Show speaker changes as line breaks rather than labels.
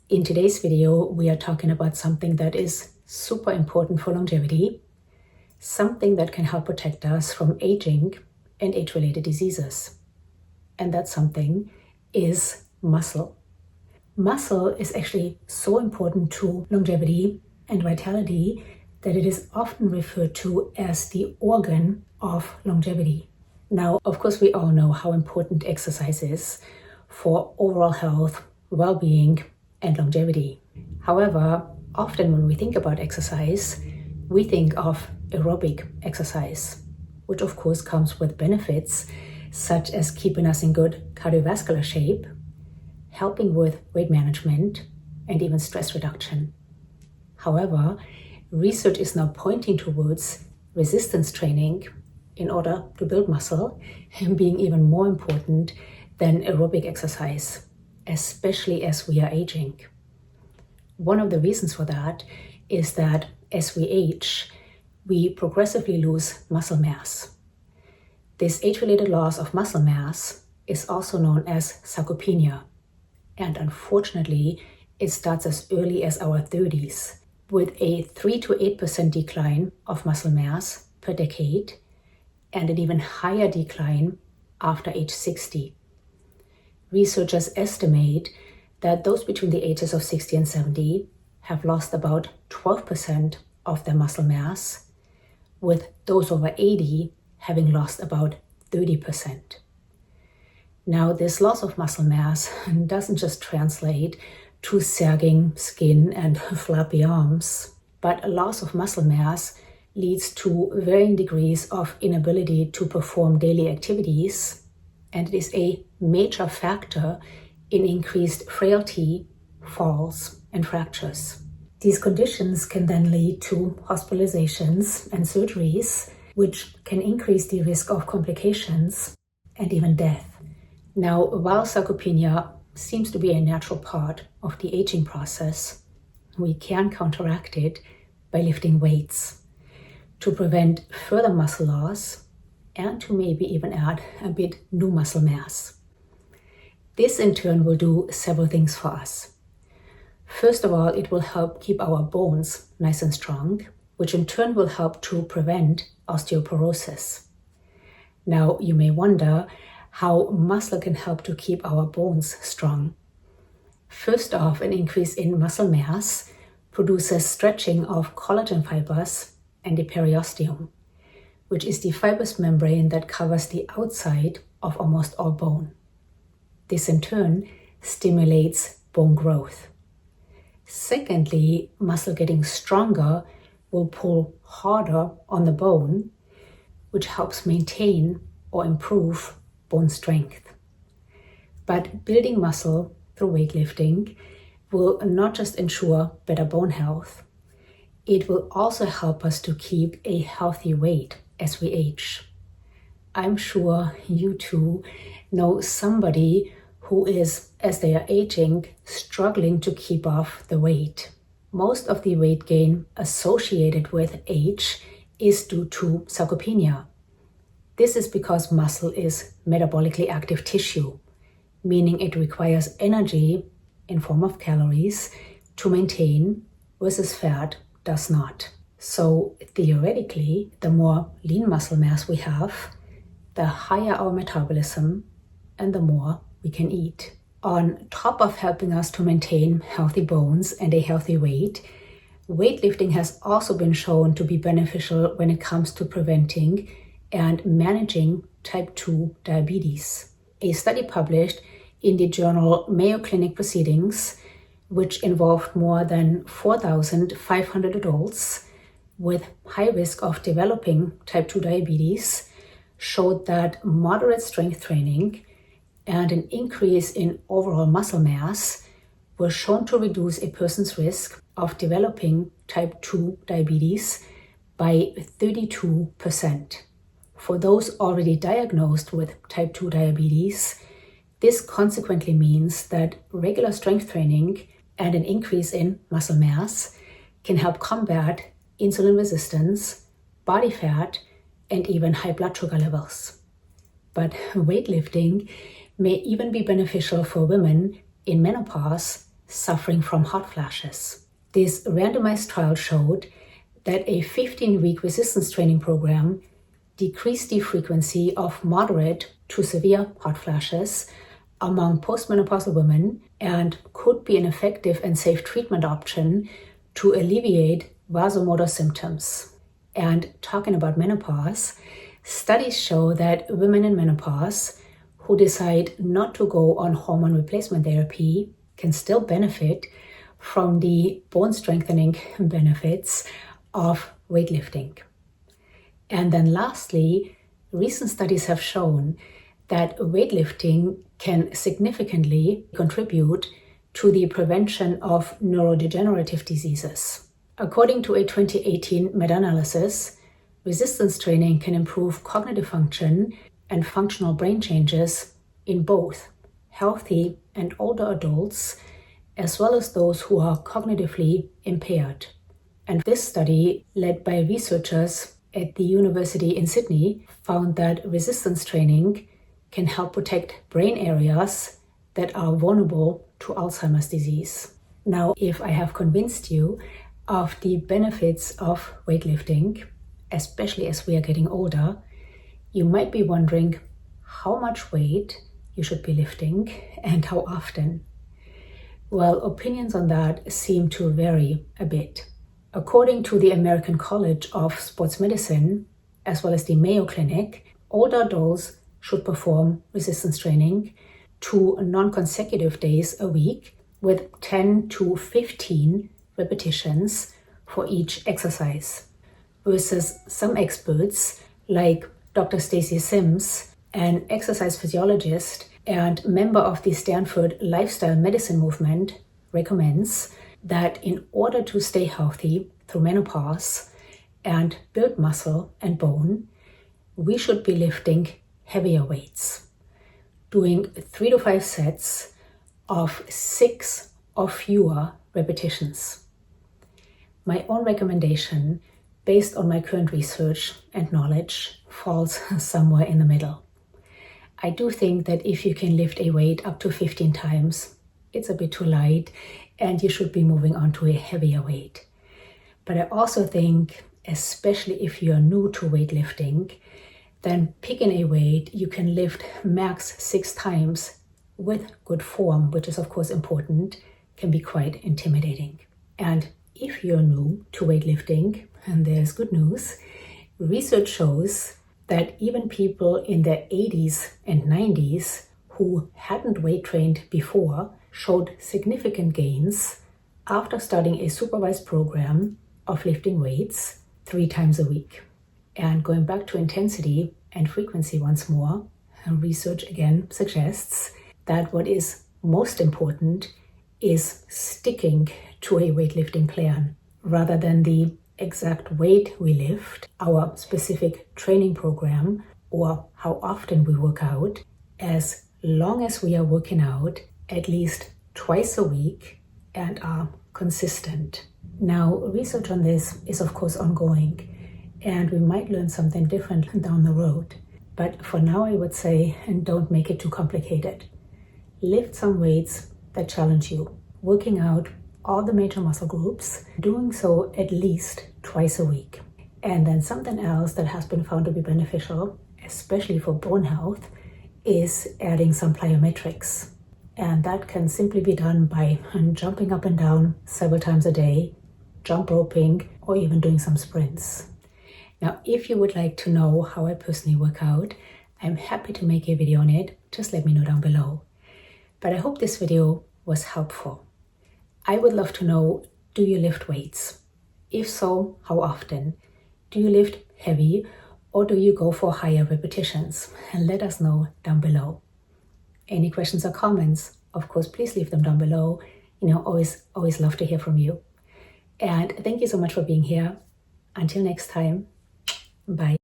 In today's video, we are talking about something that is super important for longevity, something that can help protect us from aging and age-related diseases. And that something is muscle. Muscle is actually so important to longevity and vitality that it is often referred to as the organ of longevity. Now, of course, we all know how important exercise is for overall health, well-being, and longevity. However, often when we think about exercise, we think of aerobic exercise, which of course comes with benefits such as keeping us in good cardiovascular shape, helping with weight management, and even stress reduction. However, research is now pointing towards resistance training in order to build muscle and being even more important than aerobic exercise, especially as we are aging. One of the reasons for that is that as we age, we progressively lose muscle mass. This age-related loss of muscle mass is also known as sarcopenia, and unfortunately, it starts as early as our 30s, with a 3 to 8% decline of muscle mass per decade, and an even higher decline after age 60. Researchers estimate that those between the ages of 60 and 70 have lost about 12% of their muscle mass, with those over 80 having lost about 30%. Now, this loss of muscle mass doesn't just translate to sagging skin and flabby arms, but a loss of muscle mass leads to varying degrees of inability to perform daily activities, and it is a major factor in increased frailty, falls, and fractures. These conditions can then lead to hospitalizations and surgeries, which can increase the risk of complications and even death. Now, while sarcopenia seems to be a natural part of the aging process, we can counteract it by lifting weights to prevent further muscle loss and to maybe even add a bit new muscle mass. This in turn will do several things for us. First of all, it will help keep our bones nice and strong, which in turn will help to prevent osteoporosis. Now, you may wonder how muscle can help to keep our bones strong. First off, an increase in muscle mass produces stretching of collagen fibers and the periosteum, which is the fibrous membrane that covers the outside of almost all bone. This in turn stimulates bone growth. Secondly, muscle getting stronger will pull harder on the bone, which helps maintain or improve bone strength. But building muscle through weightlifting will not just ensure better bone health, it will also help us to keep a healthy weight as we age. I'm sure you too know somebody who is, as they are aging, struggling to keep off the weight. Most of the weight gain associated with age is due to sarcopenia. This is because muscle is metabolically active tissue, meaning it requires energy in form of calories to maintain, versus fat does not. So theoretically, the more lean muscle mass we have, the higher our metabolism and the more we can eat. On top of helping us to maintain healthy bones and a healthy weight, weightlifting has also been shown to be beneficial when it comes to preventing and managing type 2 diabetes. A study published in the journal Mayo Clinic Proceedings, which involved more than 4,500 adults with high risk of developing type 2 diabetes, showed that moderate strength training and an increase in overall muscle mass were shown to reduce a person's risk of developing type 2 diabetes by 32%. For those already diagnosed with type 2 diabetes, this consequently means that regular strength training and an increase in muscle mass can help combat insulin resistance, body fat, and even high blood sugar levels. But weightlifting may even be beneficial for women in menopause suffering from hot flashes. This randomized trial showed that a 15-week resistance training program decreased the frequency of moderate to severe hot flashes among postmenopausal women and could be an effective and safe treatment option to alleviate vasomotor symptoms. And talking about menopause, studies show that women in menopause who decide not to go on hormone replacement therapy can still benefit from the bone strengthening benefits of weightlifting. And then lastly, recent studies have shown that weightlifting can significantly contribute to the prevention of neurodegenerative diseases. According to a 2018 meta-analysis, resistance training can improve cognitive function and functional brain changes in both healthy and older adults, as well as those who are cognitively impaired. And this study, led by researchers at the University in Sydney, found that resistance training can help protect brain areas that are vulnerable to Alzheimer's disease. Now, if I have convinced you of the benefits of weightlifting, especially as we are getting older, you might be wondering how much weight you should be lifting and how often. Well, opinions on that seem to vary a bit. According to the American College of Sports Medicine, as well as the Mayo Clinic, older adults should perform resistance training 2 non-consecutive days a week with 10 to 15 repetitions for each exercise, versus some experts like Dr. Stacy Sims, an exercise physiologist and member of the Stanford Lifestyle Medicine Movement, recommends that in order to stay healthy through menopause and build muscle and bone, we should be lifting heavier weights, doing 3 to 5 sets of 6 or fewer repetitions. My own recommendation, based on my current research and knowledge, falls somewhere in the middle. I do think that if you can lift a weight up to 15 times, it's a bit too light and you should be moving on to a heavier weight. But I also think, especially if you're new to weightlifting, then picking a weight you can lift max 6 times with good form, which is of course important, can be quite intimidating. And if you're new to weightlifting, and there's good news, research shows that even people in their 80s and 90s who hadn't weight trained before showed significant gains after starting a supervised program of lifting weights 3 times a week. And going back to intensity and frequency once more, research again suggests that what is most important is sticking to a weightlifting plan rather than the exact weight we lift, our specific training program, or how often we work out, as long as we are working out at least twice a week and are consistent. Now, research on this is of course ongoing, and we might learn something different down the road. But for now, I would say, and don't make it too complicated. Lift some weights that challenge you, working out all the major muscle groups, doing so at least twice a week. And then something else that has been found to be beneficial, especially for bone health, is adding some plyometrics. And that can simply be done by jumping up and down several times a day, jump roping, or even doing some sprints. Now, if you would like to know how I personally work out, I'm happy to make a video on it. Just let me know down below. But I hope this video was helpful. I would love to know, do you lift weights? If so, how often? Do you lift heavy or do you go for higher repetitions? And let us know down below. Any questions or comments, of course, please leave them down below. Always love to hear from you. And thank you so much for being here. Until next time, bye.